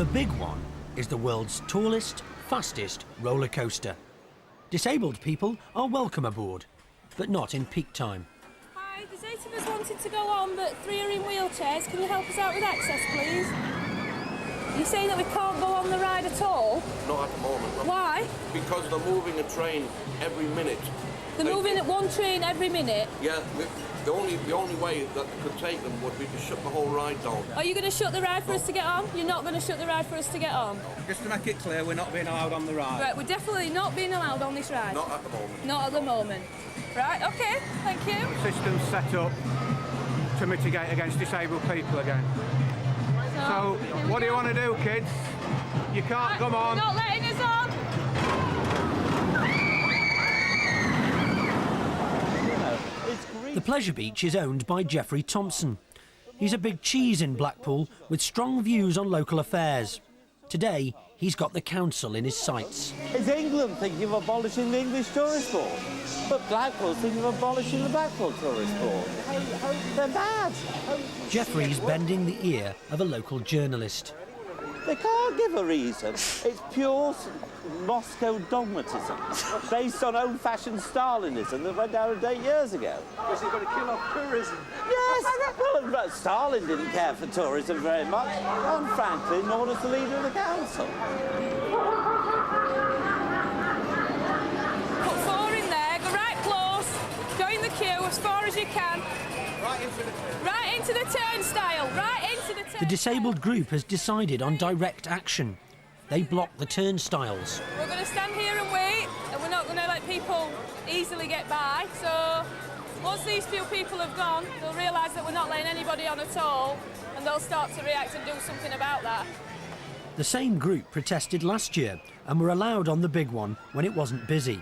The big one is the world's tallest, fastest roller coaster. Disabled people are welcome aboard, but not in peak time. Hi, there's 8 of us wanted to go on, but 3 are in wheelchairs. Can you help us out with access, please? You're saying that we can't go on the ride at all? Not at the moment. No. Why? Because they're moving a train every minute. They're moving at one train every minute? Yeah, the only way that they could take them would be to shut the whole ride down. Are you going to shut the ride for us to get on? You're not going to shut the ride for us to get on? Just to make it clear, we're not being allowed on the ride. Right, we're definitely not being allowed on this ride? Not at the moment. Not at the moment. Right, OK, thank you. The system's set up to mitigate against disabled people again. So what do you want to do, kids? You can't come on. You're not letting us on! The Pleasure Beach is owned by Geoffrey Thompson. He's a big cheese in Blackpool with strong views on local affairs. Today, he's got the council in his sights. Is England thinking of abolishing the English Tourist Board? But Blackpool's thinking of abolishing the Blackpool Tourist Board. They're bad. Geoffrey's bending the ear of a local journalist. They can't give a reason. It's pure Moscow dogmatism, based on old-fashioned Stalinism that went out of date years ago. Because you've got to kill off tourism. Yes, well, Stalin didn't care for tourism very much, and frankly, nor does the leader of the council. Put 4 in there, go right close, go in the queue as far as you can. Right into the turn. Right into the turnstile, right into the turnstile. The disabled group has decided on direct action. They block the turnstiles. We're going to stand here and wait, and we're not going to let people easily get by. So once these few people have gone, they'll realise that we're not letting anybody on at all, and they'll start to react and do something about that. The same group protested last year and were allowed on the big one when it wasn't busy.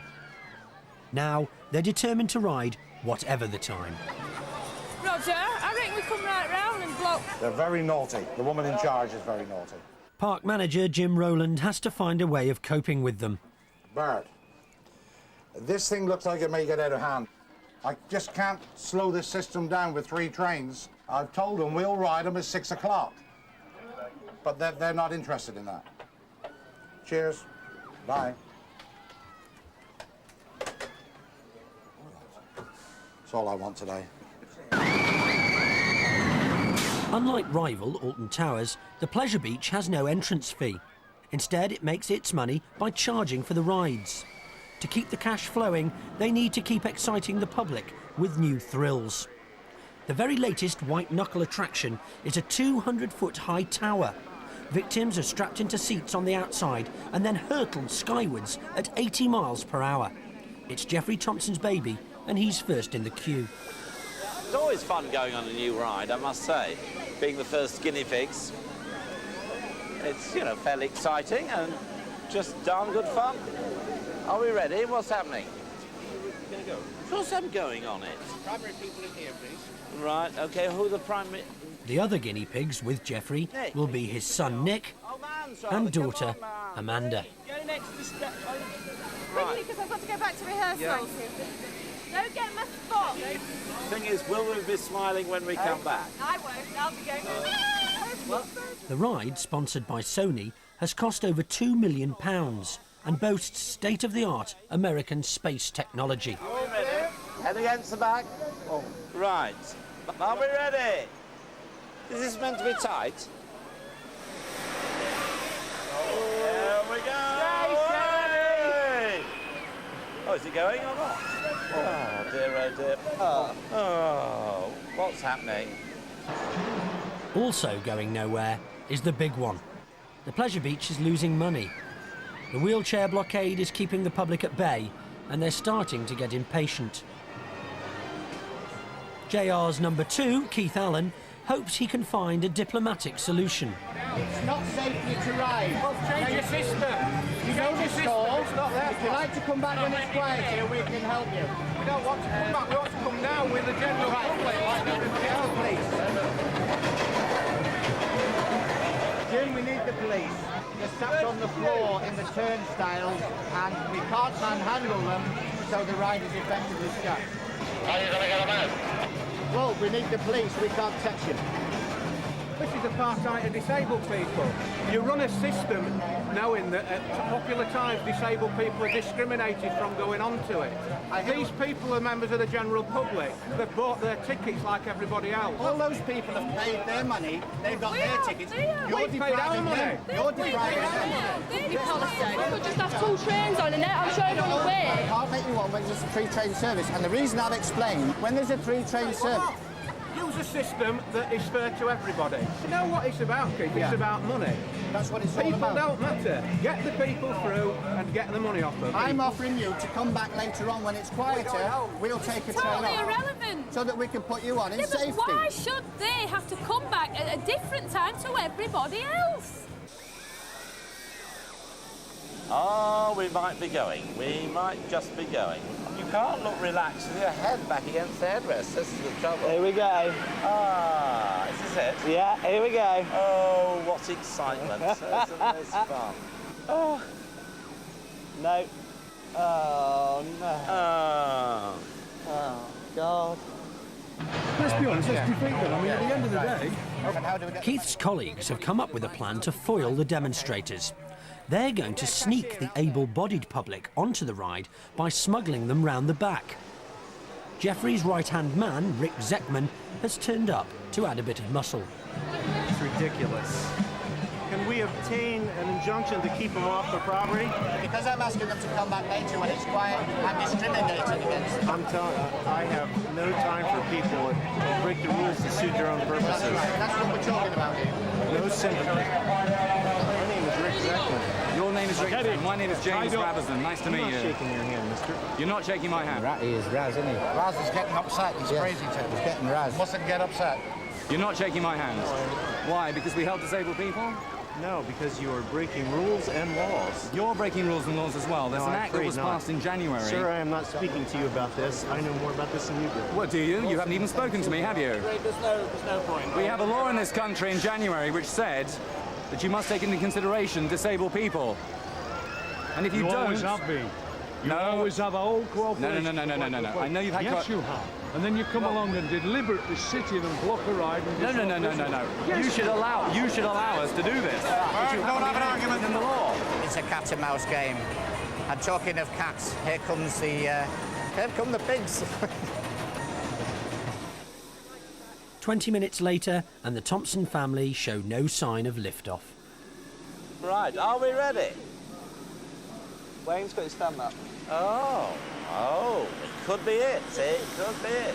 Now they're determined to ride whatever the time. Roger, I reckon we come right round and block. They're very naughty. The woman in charge is very naughty. Park manager Jim Rowland has to find a way of coping with them. Bert, this thing looks like it may get out of hand. I just can't slow this system down with 3 trains. I've told them we'll ride them at 6 o'clock. But they're not interested in that. Cheers. Bye. That's all I want today. Unlike rival Alton Towers, the Pleasure Beach has no entrance fee. Instead, it makes its money by charging for the rides. To keep the cash flowing, they need to keep exciting the public with new thrills. The very latest white-knuckle attraction is a 200-foot high tower. Victims are strapped into seats on the outside and then hurtled skywards at 80 miles per hour. It's Geoffrey Thompson's baby, and he's first in the queue. It's always fun going on a new ride, I must say. Being the first guinea pigs. It's, you know, fairly exciting and just darn good fun. Are we ready? What's happening? What's going on it? Primary people in here, please. Right, OK, who are the primary... The other guinea pigs with Geoffrey will be his son Nick and daughter Amanda. Go next to the step. Right. Because I've got to go back to rehearsal. Yeah. Don't get my spot. Thing is, will we be smiling when we come back? I won't. I'll be going. The ride, sponsored by Sony, has cost over £2 million and boasts state-of-the-art American space technology. Head against the back. Oh. Right. Are we ready? Is this meant to be tight? Here we go! Stay. Oh, is it going or not? Oh, dear, oh, dear. Oh, what's happening? Also going nowhere is the big one. The Pleasure Beach is losing money. The wheelchair blockade is keeping the public at bay, and they're starting to get impatient. JR's number 2, Keith Allen, hopes he can find a diplomatic solution. It's not safely to ride. Change your system. You don't install. If you like to come back when it's quiet here, we can help you. We don't want to come back, we want to come down with the general public like everybody else. Please. Jim, we need the police. They're sat on the floor in the turnstiles and we can't manhandle them, so the ride is effectively shut. How are you going to get them out? Well, we need the police, we can't touch him. This is apartheid of disabled people. You run a system knowing that at popular times disabled people are discriminated from going onto it. These people are members of the general public. They've bought their tickets like everybody else. All those people have paid their money, they've got their tickets. You're We've paid our depriving money. them. You're depriving them. We'll just have 2 trains on and I'm sure everyone will I wait. can't make you one when there's a 3-train service. And the reason I've explained, when there's a 3-train service, Use a system that is fair to everybody. You know what it's about, Keith? Yeah. It's about money. that's what it's all People about. don't matter. Get the people through and get the money off them. I'm offering you to come back later on when it's quieter. We'll take a train Totally off irrelevant. so that we can put you on in Yeah, but safety. why should they have to come back at a different time to everybody else? Oh, we might be going. We might just be going. You can't look relaxed with your head back against the headrest. This is the trouble. Here we go. Ah, is this it? Yeah, here we go. Oh, what excitement. Isn't this fun? Oh. No. Oh, no. Oh. Oh, God. Let's be honest, let's defeat them. I mean, at the end of the day... And how do we get Keith's colleagues have come up with a plan to foil the demonstrators. They're going to sneak the able-bodied public onto the ride by smuggling them round the back. Jeffrey's right-hand man, Rick Zeckman, has turned up to add a bit of muscle. It's ridiculous. Can we obtain an injunction to keep them off the property? Because I'm asking them to come back later when it's quiet, I'm discriminating against them. I'm telling you, I have no time for people that break the rules to suit their own purposes. That's what we're talking about here. No sympathy. My name is Rick Zeckman. Your name is Rick. My name is James Rabison. Nice to meet I'm you. not shaking your hand, mister. You're not shaking my hand. He is Raz, isn't he? Raz is getting upset. He's crazy too. He's getting Raz. Mustn't get upset. You're not shaking my hand. Why? Because we help disabled people? No, because you are breaking rules and laws. You're breaking rules and laws as well. There's No, an I'm act that afraid was not. passed in January. Sir, I am not speaking to you about this. I know more about this than you do. What, do you? You haven't even spoken to me, have you? There's no point. We have a law in this country in January which said that you must take into consideration disabled people. And if you don't... always have been. You always have a whole cooperation. No. I know you've had... Yes, you have. And then you come along and deliberately sit in and block a ride. And No. Yes. You should allow us to do this. But you don't have an argument in the law. It's a cat and mouse game. And talking of cats, here come the pigs. 20 minutes later, and the Thompson family show no sign of liftoff. Right, are we ready? Wayne's got his thumb up. Oh, it could be it, see, it could be it.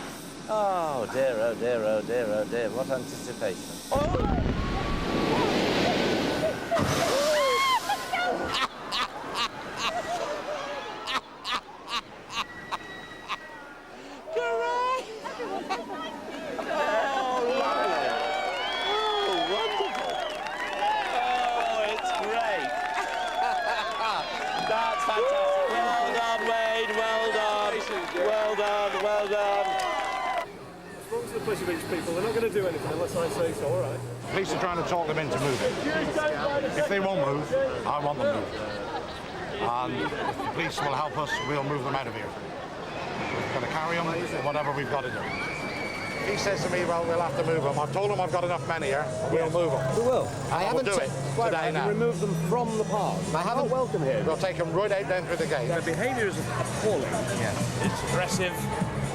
Oh dear, oh dear, oh dear, oh dear, what anticipation. Oh! Pleasure Beach people, they're not going to do anything unless I say so, all right? Police are trying to talk them into moving. If they won't move, I want them moved. And if the police will help us, we'll move them out of here. We've got to carry them, whatever we've got to do. He says to me, well, we'll have to move them. I've told him I've got enough men here. We'll move them. We will. We'll do it today now. Remove them from the park. I haven't welcome here. We'll take them right out down through the gate. Their behaviour is appalling. It's aggressive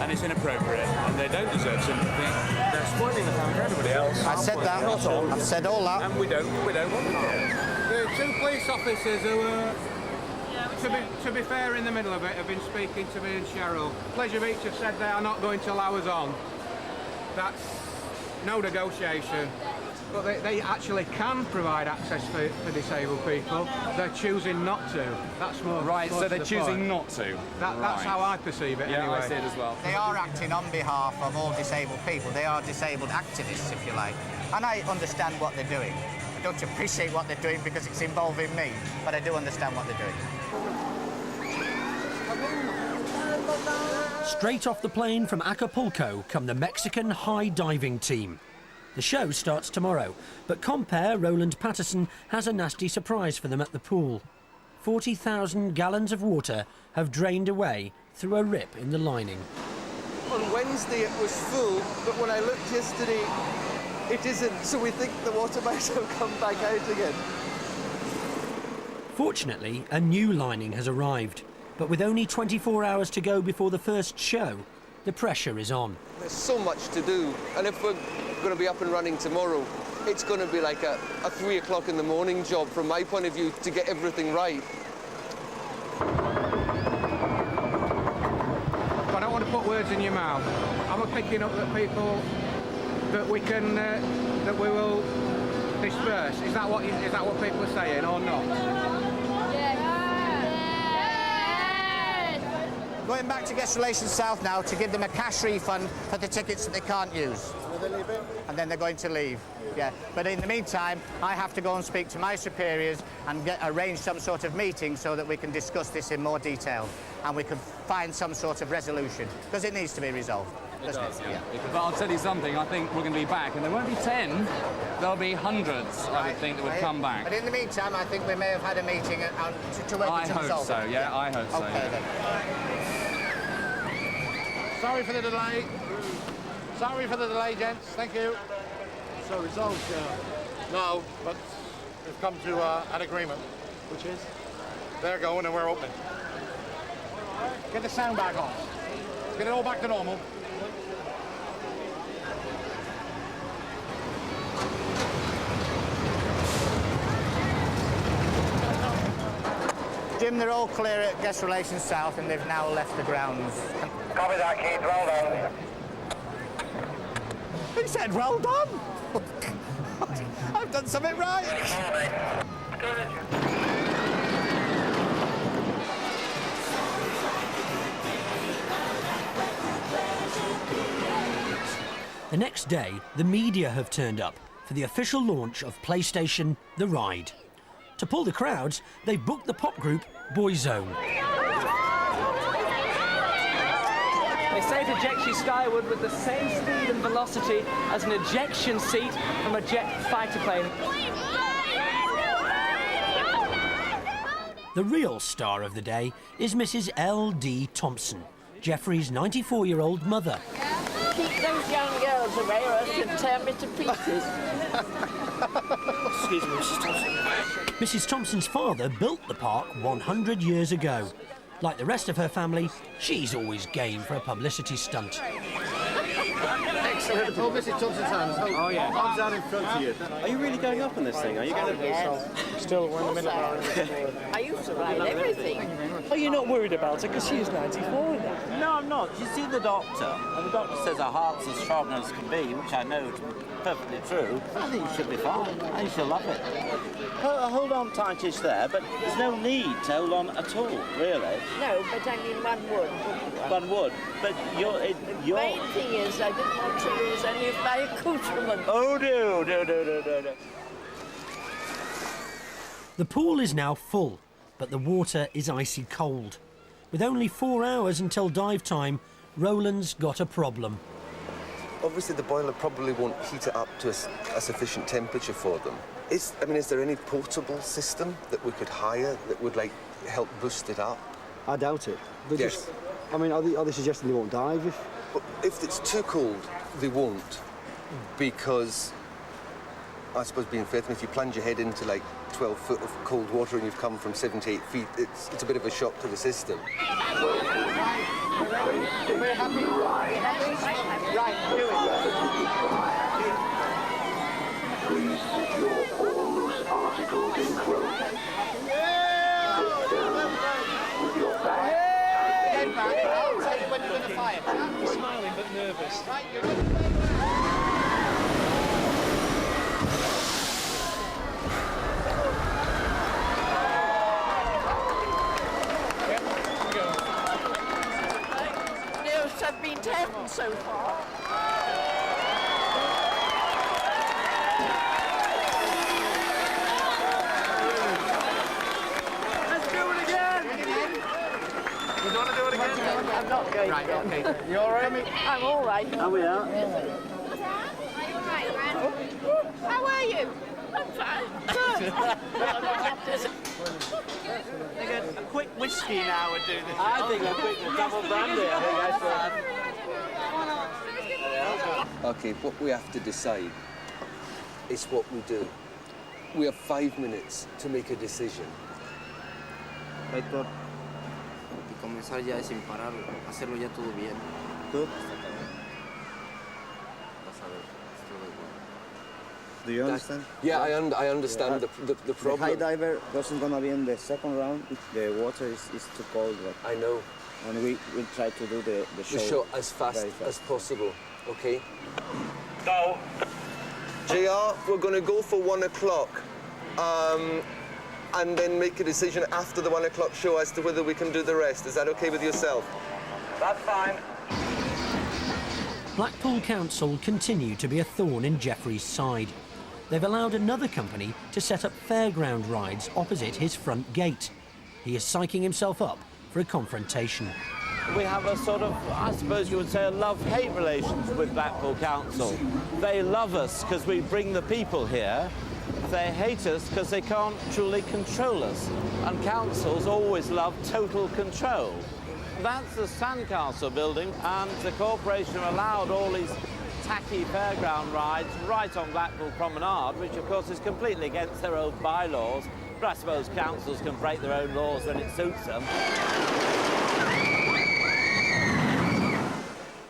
and it's inappropriate, and they don't deserve sympathy. They're spoiling the fun for everybody else. I said that. I've said all that. And we don't want them here. The 2 police officers who to be fair, in the middle of it, have been speaking to me and Cheryl. Pleasure Beach have said they are not going to allow us on. That's no negotiation. But they actually can provide access for disabled people. They're choosing not to. That's more... Right, so they're choosing not to. That's how I perceive it, yeah, anyway. I see it as well. They are acting on behalf of all disabled people. They are disabled activists, if you like. And I understand what they're doing. I don't appreciate what they're doing because it's involving me, but I do understand what they're doing. Straight off the plane from Acapulco come the Mexican high diving team. The show starts tomorrow, but compere Roland Patterson has a nasty surprise for them at the pool. 40,000 gallons of water have drained away through a rip in the lining. On Wednesday it was full, but when I looked yesterday, It isn't, so we think the water might have come back out again. Fortunately, a new lining has arrived, but with only 24 hours to go before the first show, the pressure is on. There's so much to do, and if we're going to be up and running tomorrow, it's going to be like a 3 o'clock in the morning job from my point of view to get everything right. I don't want to put words in your mouth. I'm picking up that people that we can that we will disperse. Is that what people are saying or not? Going back to Guest Relations South now to give them a cash refund for the tickets that they can't use. Will they leave it? And then they're going to leave. Yeah, but in the meantime, I have to go and speak to my superiors and arrange some sort of meeting so that we can discuss this in more detail and we can find some sort of resolution, because it needs to be resolved. Doesn't it? Yeah. But I'll tell you something, I think we're going to be back, and there won't be 10, there'll be hundreds, I would think, that would come back. But in the meantime, I think we may have had a meeting to work I to hope resolve so, it. yeah, I hope so. Okay, then. Sorry for the delay. Sorry for the delay, gents. Thank you. So resolved, no, but we've come to an agreement. Which is? They're going and we're opening. Get the sound back on. Get it all back to normal. Jim, they're all clear at Guest Relations South and they've now left the grounds. Copy that, Keith. Well done. He said, well done. I've done something right. The next day, the media have turned up for the official launch of PlayStation The Ride. To pull the crowds, they've booked the pop group Boyzone. They say it ejects you skyward with the same speed and velocity as an ejection seat from a jet fighter plane. The real star of the day is Mrs. L.D. Thompson, Jeffrey's 94-year-old mother. Keep those young girls away or else you'll tear me to pieces. Excuse me, Mrs. Thompson. Mrs. Thompson's father built the park 100 years ago. Like the rest of her family, she's always game for a publicity stunt. Excellent. Oh, Mrs. Thompson's hands. Oh, yeah. Arms out in front of you. Are you really going up on this thing? Are you going to... Yes. Still, we're in the middle of our... I used to ride everything. Are you not worried about her because she's 94 now? No, I'm not. You see the doctor, and the doctor says her heart's as strong as can be, which I know to be perfectly true. I think she'll be fine. I think she'll love it. Hold on tightish there, but there's no need to hold on at all, really. No, but I mean one would. One would, but you're... The main thing is I didn't want to lose any of my accoutrements. Oh, no. The pool is now full, but the water is icy cold. With only 4 hours until dive time, Roland's got a problem. Obviously, the boiler probably won't heat it up to a sufficient temperature for them. Is there any portable system that we could hire that would, help boost it up? I doubt it. Yes. Are they suggesting they won't dive if... But if it's too cold, they won't, because, I suppose being fair, if you plunge your head into 12 foot of cold water and you've come from 7 to 8 feet, it's a bit of a shock to the system. We're happy. Right, do it. Please secure all loose articles enclosed. With your back. Get back. I'll tell you when you're going to fire. You're smiling but nervous. Right, you're ready. I've been 10 so far. Let's do it again! You don't want to do it again? I'm not going right, again. Okay. You all right? I'm all right. Are we out? How are you? I'm fine. Good. A quick whiskey now would do this. I think a quick double brandy. Okay, what we have to decide It's what we do. We have 5 minutes to make a decision. Héctor, y comenzar ya sin parar, hacerlo ya todo bien. Good. Do you understand? Yeah, I understand the problem. The high diver wasn't gonna be in the second round. The water is too cold. But I know. And we try to do the show. The show as fast as possible, okay? Go. JR, we're going to go for 1 o'clock. And then make a decision after the 1 o'clock show as to whether we can do the rest. Is that okay with yourself? That's fine. Blackpool Council continue to be a thorn in Geoffrey's side. They've allowed another company to set up fairground rides opposite his front gate. He is psyching himself up for a confrontation. We have a sort of, I suppose you would say, a love-hate relations with Blackpool Council. They love us because we bring the people here. They hate us because they can't truly control us. And councils always love total control. That's the Sandcastle building, and the corporation have allowed all these tacky fairground rides right on Blackpool Promenade, which of course is completely against their own bylaws. But I suppose councils can break their own laws when it suits them.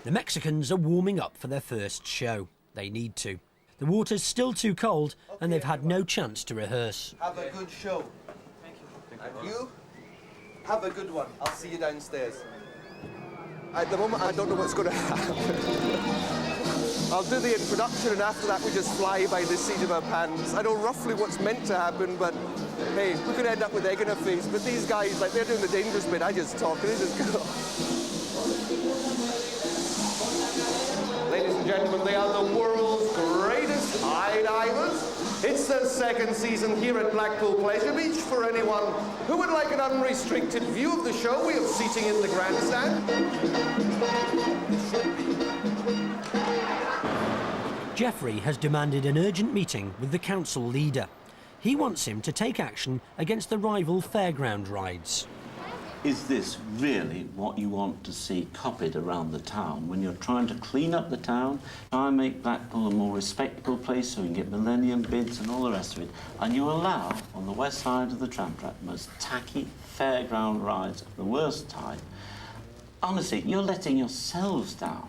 The Mexicans are warming up for their first show. They need to. The water's still too cold, and they've had no chance to rehearse. Have a good show. Thank you. And you? Have a good one. I'll see you downstairs. At the moment, I don't know what's going to happen. I'll do the introduction, and after that, we just fly by the seat of our pants. I know roughly what's meant to happen, but hey, we could end up with egg in our face. But these guys, like, they're doing the dangerous bit. I just talk, and they just go. Ladies and gentlemen, they are the world's greatest high divers. It's their second season here at Blackpool Pleasure Beach. For anyone who would like an unrestricted view of the show, we have seating in the grandstand. Geoffrey has demanded an urgent meeting with the council leader. He wants him to take action against the rival fairground rides. Is this really what you want to see copied around the town when you're trying to clean up the town, try and make Blackpool a more respectable place so we can get millennium bids and all the rest of it, and you allow, on the west side of the tram track, the most tacky fairground rides of the worst type? Honestly, you're letting yourselves down.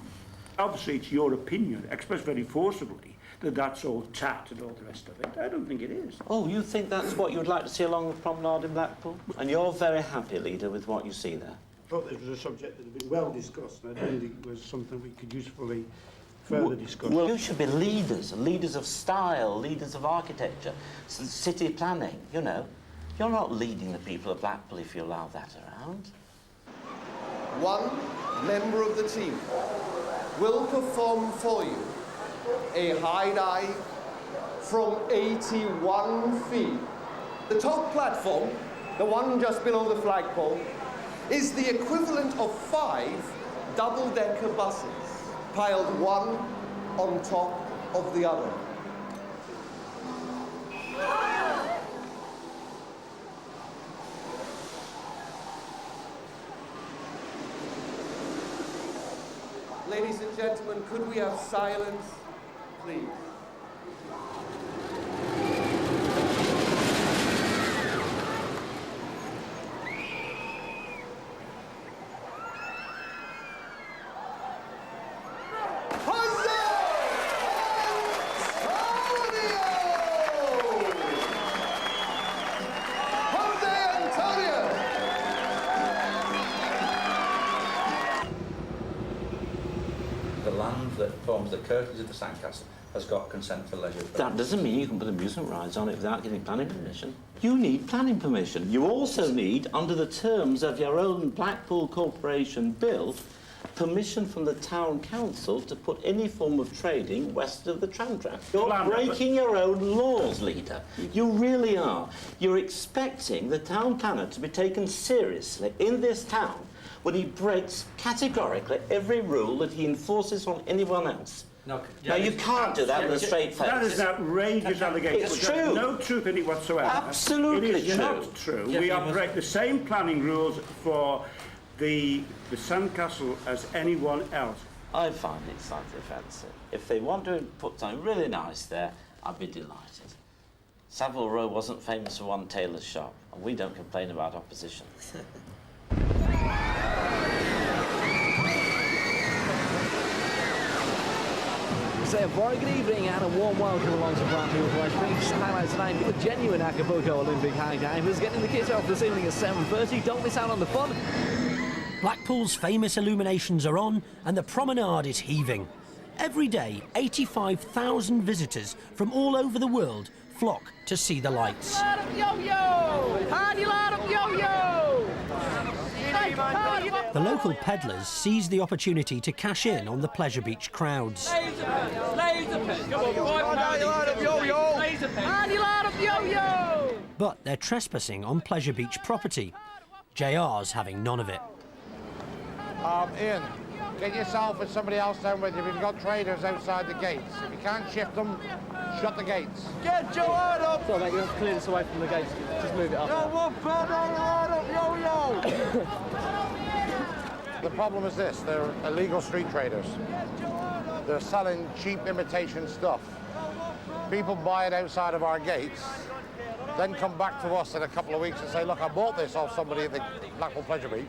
Obviously, it's your opinion, expressed very forcibly, that that's all tat and all the rest of it. I don't think it is. Oh, you think that's what you'd like to see along the promenade in Blackpool? And you're very happy, Leader, with what you see there? I thought this was a subject that had been well discussed, and I didn't think it was something we could usefully further discuss. Well, you should be leaders of style, leaders of architecture, city planning, you know. You're not leading the people of Blackpool if you allow that around. One member of the team will perform for you a high dive from 81 feet. The top platform, the one just below the flagpole, is the equivalent of 5 double-decker buses, piled one on top of the other. Ladies and gentlemen, could we have silence, please? That forms the curtains of the sandcastle has got consent for leisure. That doesn't mean you can put amusement rides on it without getting planning permission. You need planning permission. You also need, under the terms of your own Blackpool Corporation bill, permission from the town council to put any form of trading west of the tram track. You're breaking your own laws, Leader. You really are. You're expecting the town planner to be taken seriously in this town when he breaks categorically every rule that he enforces on anyone else. No, now, you can't do that with a straight face. That is an outrageous allegation. It's true. No truth in it whatsoever. Absolutely it is true. not true. We operate the same planning rules for the sandcastle as anyone else. I find it slightly offensive. If they want to put something really nice there, I'd be delighted. Savile Row wasn't famous for one tailor's shop, and we don't complain about opposition. Say a very good evening and a warm welcome along to Blackpool Pleasure Beach. Highlights tonight with the genuine Acapulco Olympic high divers getting the kit off this evening at 7:30. Don't miss out on the fun. Blackpool's famous illuminations are on and the promenade is heaving. Every day, 85,000 visitors from all over the world flock to see the lights. Lot of yo-yo! Party lot of yo-yo! The local peddlers seize the opportunity to cash in on the Pleasure Beach crowds. Laser pit! Come on, party lot of yo-yo! Party lot of yo-yo! But they're trespassing on Pleasure Beach property. JR's having none of it. Ian, get yourself and somebody else down with you. We've got traders outside the gates. If you can't shift them, shut the gates. Get Joe out up! Sorry, mate, you have to clear this away from the gates. Just move it up. The problem is this, they're illegal street traders. They're selling cheap imitation stuff. People buy it outside of our gates, then come back to us in a couple of weeks and say, look, I bought this off somebody at the Blackpool Pleasure Beach,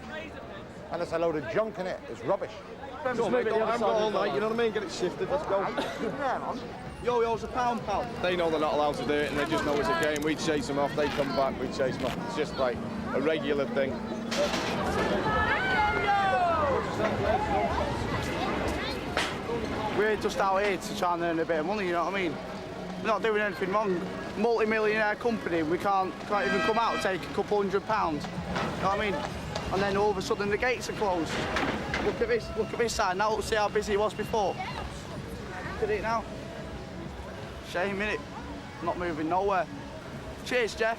and it's a load of junk in it. It's rubbish. I'm going all night, you know what I mean? Get it shifted, let's go. Yo-yo's a pound, pal. They know they're not allowed to do it and they just know it's a game. We chase them off, they come back, we chase them off. It's just like a regular thing. We're just out here to try and earn a bit of money, you know what I mean? We're not doing anything wrong. Multi-millionaire company, we can't even come out and take a couple £100. You know what I mean? And then all of a sudden the gates are closed. Look at this side now, see how busy it was before. Look at it now. Shame, innit? Not moving nowhere. Cheers, Jeff.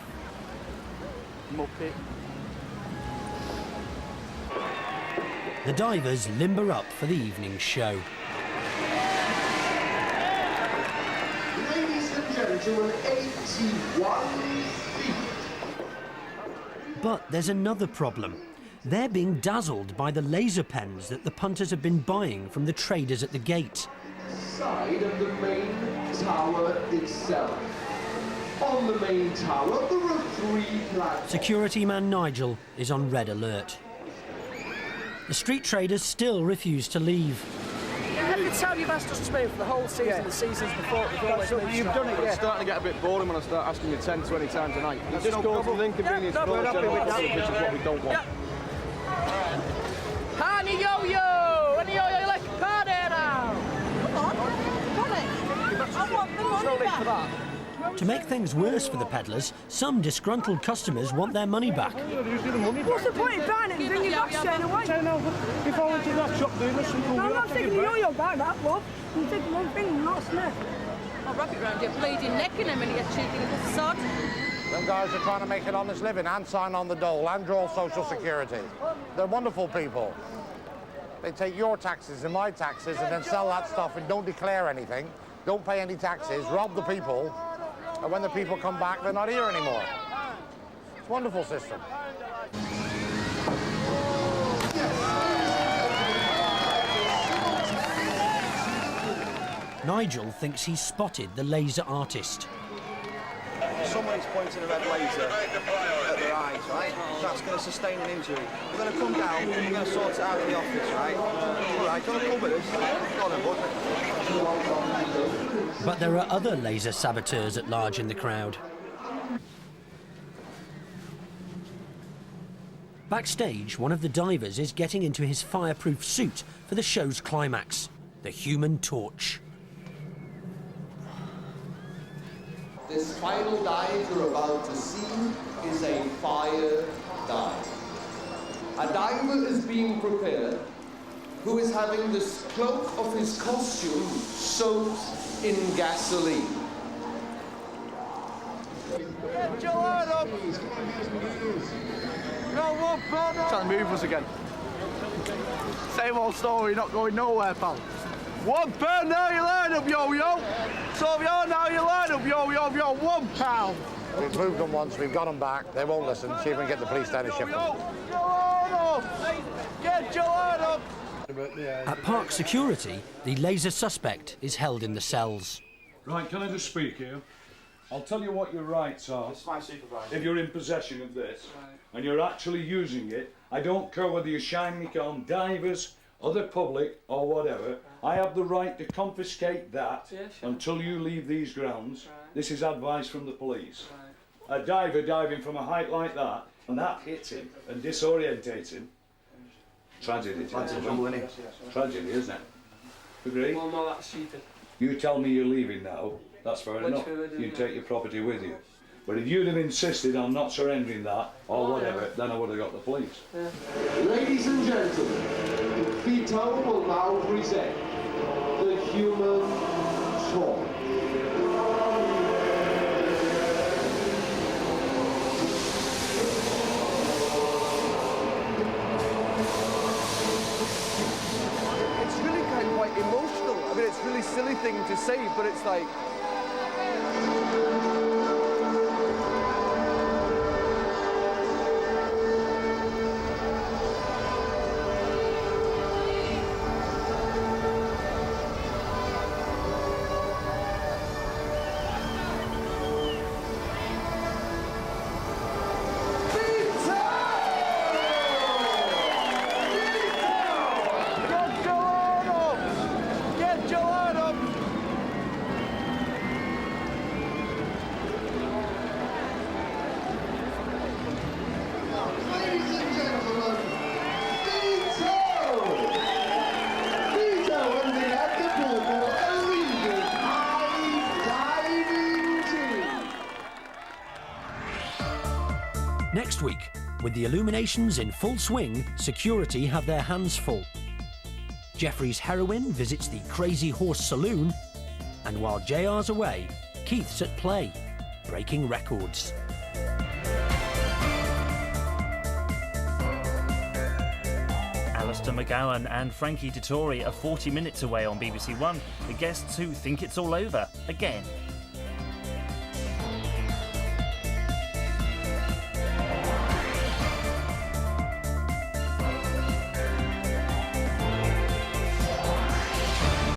Muppet. The divers limber up for the evening show. Ladies and gentlemen, 81 feet. But there's another problem. They're being dazzled by the laser pens that the punters have been buying from the traders at the gate. Side of the main tower itself. On the main tower, there are 3 platforms. Security man Nigel is on red alert. The street traders still refuse to leave. Every time you've asked us to move for the whole season, the seasons before, You've done it, yeah. It's starting to get a bit boring when I start asking you 10, 20 times a night. It just causes an inconvenience for us, which is what we don't want. Party yo-yo! Any yo-yo like a party now? Come on, I want the money back. To make things worse for the peddlers, some disgruntled customers want their money back. What's the point in buying it and bringing it back straight away? If I went to that shop doing this, I'm not taking the yo-yo back, that love. You take one thing and not snap. I'll wrap it round your bleeding neck in a minute, you cheeky little sod. Them guys are trying to make an honest living and sign on the dole and draw social security. They're wonderful people. They take your taxes and my taxes and then sell that stuff and don't declare anything, don't pay any taxes, rob the people, and when the people come back, they're not here anymore. It's a wonderful system. Nigel thinks he's spotted the laser artist. Someone's pointing a red laser at their eyes, right? That's going to sustain an injury. We're going to come down, we're going to sort it out in the office, right? All right, don't come with us. Go on then, bud. But there are other laser saboteurs at large in the crowd. Backstage, one of the divers is getting into his fireproof suit for the show's climax, the Human Torch. This final dive you're about to see is a fire dive. A diver is being prepared who is having the cloak of his costume soaked in gasoline. Trying to move us again. Same old story, not going nowhere, pal. £1 now you line up, yo-yo. So now you line up, yo-yo, £1. We've moved them once, we've got them back. They won't listen. See if we can get the police down and ship them. Get your line up. At Park Security, the laser suspect is held in the cells. Right, can I just speak here? I'll tell you what your rights are. It's my supervisor. If you're in possession of this, Right. and you're actually using it, I don't care whether you're shining it on divers, other public, or whatever, I have the right to confiscate that until you leave these grounds. This is advice from the police. A diver diving from a height like that, and that hits him and disorientates him. Tragedy. Tragedy, isn't it? Agree? Well, no, that's cheating. You tell me you're leaving now, that's fair Which enough. we would do, You yeah. take your property with you. But if you'd have insisted on not surrendering that, or whatever, then I would have got the police. Ladies and gentlemen, Vito will now present the human toy. It's really kind of quite emotional. I mean, it's a really silly thing to say, but it's like... Next week, with the illuminations in full swing, security have their hands full. Jeffrey's heroine visits the Crazy Horse Saloon, and while JR's away, Keith's at play, breaking records. Alistair McGowan and Frankie Dettori are 40 minutes away on BBC One, the guests who think it's all over, again.